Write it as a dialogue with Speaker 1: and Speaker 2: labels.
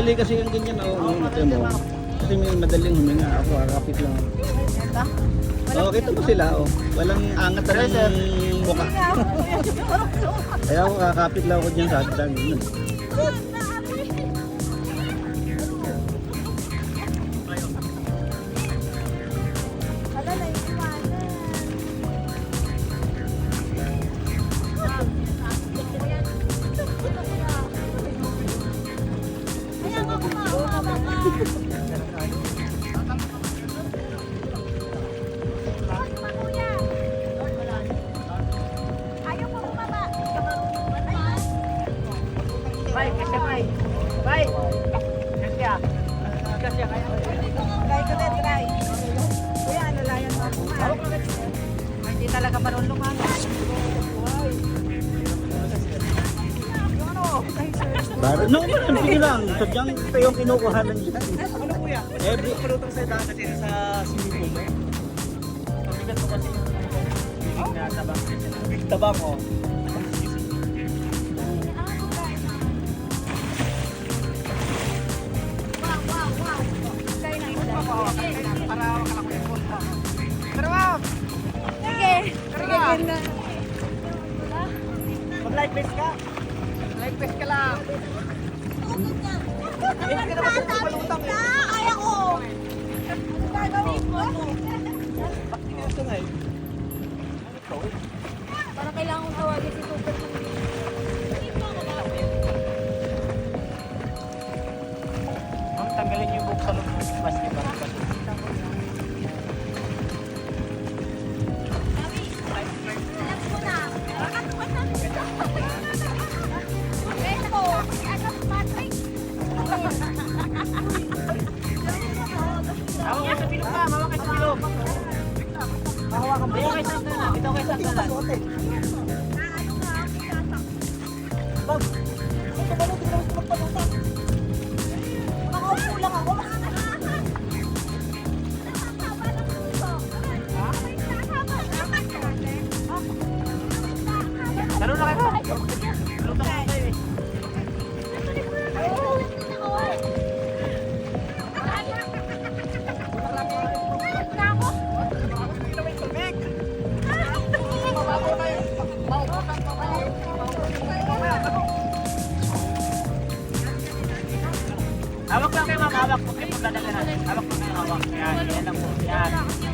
Speaker 1: madali kasi yung ganyan. Oo, ito mo. Kasi may madaling huminga. Ako, kakapit lang. Oo, kita mo sila. Oh. Walang angat na ng mukha. Kaya ako, kakapit lang ako dyan sa hagdan.
Speaker 2: Hindi talaga marunong ano.
Speaker 1: No, sige lang. Sadyang ito yung kinukuhanan dyan.
Speaker 3: Ano kuya?
Speaker 1: Every...
Speaker 3: Palutang sa daan kasi sa swimming pool. Pabigat ko kasi yung na tabang. Tabang oh. Mag-light base ka. Light base ka lang.
Speaker 2: Kaya ko!
Speaker 3: Ito nga eh.
Speaker 2: Para kailangan kong tawagin si Super.
Speaker 3: Ma'am, tanggalin yung book sa loob ng basketball. Hawak kayo sa pilog ka, hawak kayo sa pilog. Hawakan mo. Dito kayo sa talan. Dito kayo sa talan. Bob, ito ba nung tingnan mo magpalutan?
Speaker 2: Makaupo lang ako.
Speaker 3: Laro na kayo. Lutan na kayo eh. Hawak lang kayo ma'am, hawak po kayo pagdadaganan. Hawak po kayo, hawak. Yan, yan lang po. Yan.